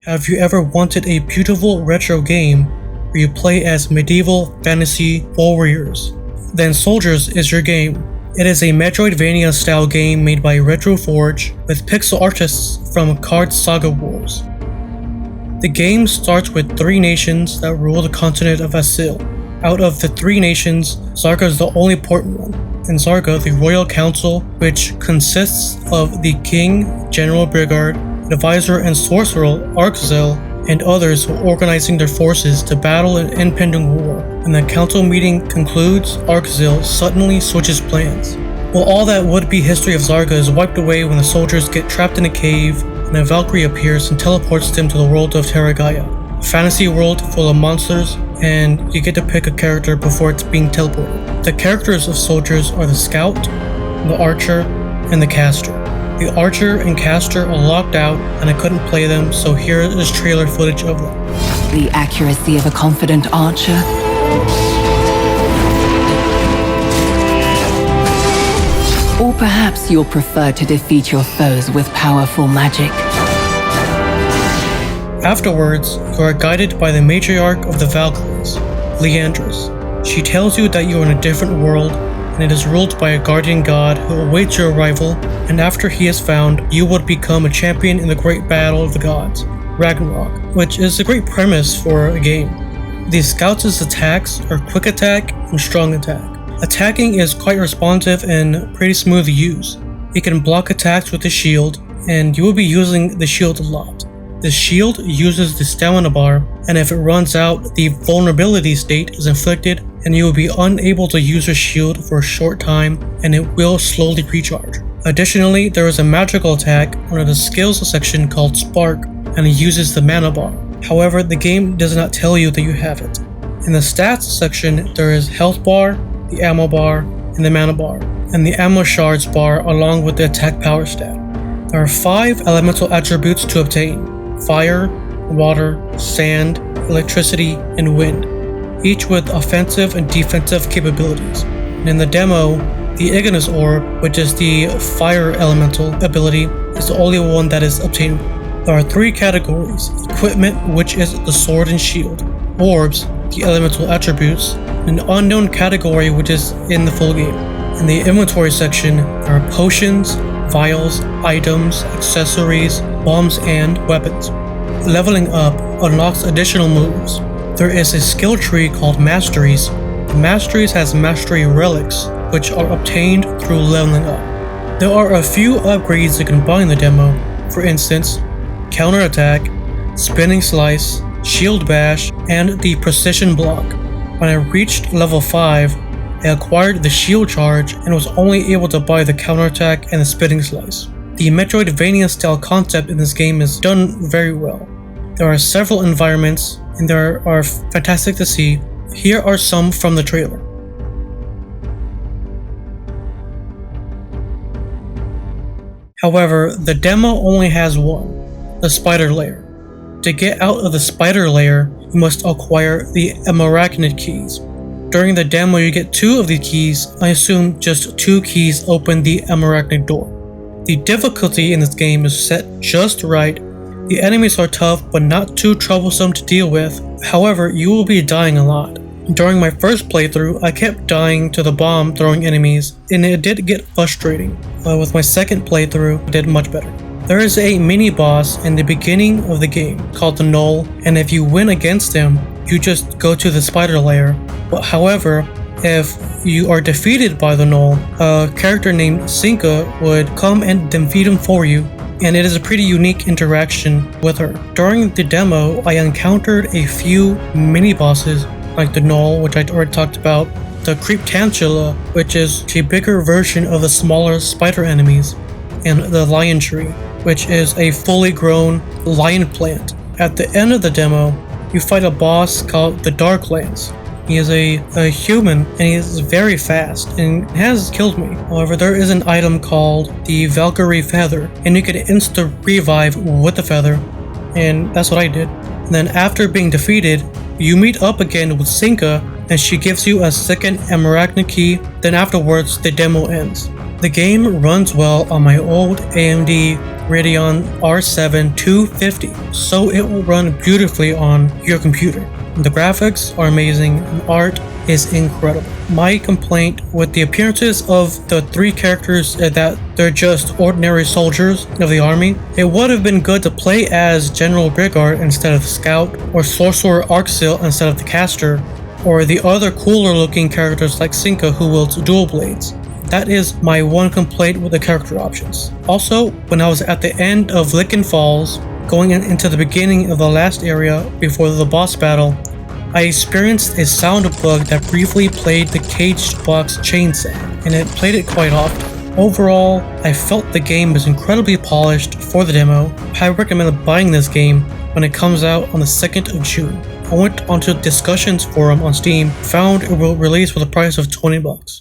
Have you ever wanted a beautiful retro game where you play as medieval fantasy warriors? Then Souldiers is your game. It is a Metroidvania style game made by Rcpuppet with pixel artists from Card Saga Wars. The game starts with 3 nations that rule the continent of Asil. Out of the 3 nations, Zarga is the only important one. In Zarga, the Royal Council, which consists of the King, General Brigard, Advisor and Sorcerer Arczel, and others who are organizing their forces to battle an impending war. When the council meeting concludes, Arczel suddenly switches plans. Well, all that would-be history of Zarga is wiped away when the soldiers get trapped in a cave and a Valkyrie appears and teleports them to the world of Terragaya, a fantasy world full of monsters, and you get to pick a character before it's being teleported. The characters of Souldiers are the Scout, the Archer, and the Caster. The Archer and Caster are locked out and I couldn't play them, so here is trailer footage of them. The accuracy of a confident archer. Or perhaps you'll prefer to defeat your foes with powerful magic. Afterwards, you are guided by the matriarch of the Valkyries, Leandris. She tells you that you are in a different world and it is ruled by a guardian god who awaits your arrival, and after he is found, you would become a champion in the great battle of the gods, Ragnarok, which is a great premise for a game. The Scouts' attacks are quick attack and strong attack. Attacking is quite responsive and pretty smooth to use. You can block attacks with the shield, and you will be using the shield a lot. The shield uses the stamina bar, and if it runs out, the vulnerability state is inflicted and you will be unable to use your shield for a short time and it will slowly recharge. Additionally, there is a magical attack under the skills section called Spark and it uses the mana bar. However, the game does not tell you that you have it. In the stats section, there is health bar, the ammo bar, and the mana bar, and the ammo shards bar along with the attack power stat. There are 5 elemental attributes to obtain: fire, water, sand, electricity, and wind, each with offensive and defensive capabilities. And in the demo, the Ignis Orb, which is the fire elemental ability, is the only one that is obtainable. There are 3 categories: equipment, which is the sword and shield, orbs, the elemental attributes, and an unknown category which is in the full game. In the inventory section, there are potions, vials, items, accessories, bombs, and weapons. Leveling up unlocks additional moves. There is a skill tree called Masteries. The Masteries has Mastery Relics, which are obtained through leveling up. There are a few upgrades you can buy in the demo. For instance, Counterattack, Spinning Slice, Shield Bash, and the Precision Block. When I reached level 5, I acquired the Shield Charge and was only able to buy the Counterattack and the Spinning Slice. The Metroidvania style concept in this game is done very well. There are several environments and they are fantastic to see. Here are some from the trailer. However, the demo only has one, the spider lair. To get out of the spider lair, you must acquire the Emeracnid keys. During the demo you get 2 of the keys. I assume just 2 keys open the Emeracnid door. The difficulty in this game is set just right. The enemies are tough but not too troublesome to deal with. However, you will be dying a lot. During my first playthrough, I kept dying to the bomb throwing enemies, and it did get frustrating. With my second playthrough, I did much better. There is a mini-boss in the beginning of the game called the Knoll, and if you win against him, you just go to the spider lair. But however, if you are defeated by the Knoll, a character named Sinka would come and defeat him for you, and it is a pretty unique interaction with her. During the demo, I encountered a few mini-bosses like the Knoll, which I already talked about, the Rcpuppet, which is a bigger version of the smaller spider enemies, and the Lion Tree, which is a fully grown lion plant. At the end of the demo, you fight a boss called the Darklands. He is a human and he is very fast and has killed me. However, there is an item called the Valkyrie Feather and you can insta revive with the feather, and that's what I did. And then after being defeated, you meet up again with Sinka and she gives you a second Emeracnid key. Then afterwards the demo ends. The game runs well on my old AMD Radeon R7 250, so it will run beautifully on your computer. The graphics are amazing and art is incredible. My complaint with the appearances of the three characters is that they're just ordinary soldiers of the army. It would have been good to play as General Brigard instead of the Scout, or Sorcerer Arcsil instead of the Caster, or the other cooler looking characters like Cinca who wields dual blades. That is my one complaint with the character options. Also, when I was at the end of Lichen Falls, going into the beginning of the last area before the boss battle, I experienced a sound bug that briefly played the caged box chain sound, and it played it quite often. Overall, I felt the game was incredibly polished for the demo. I recommend buying this game when it comes out on the 2nd of June. I went onto the discussions forum on Steam, found it will release with a price of $20.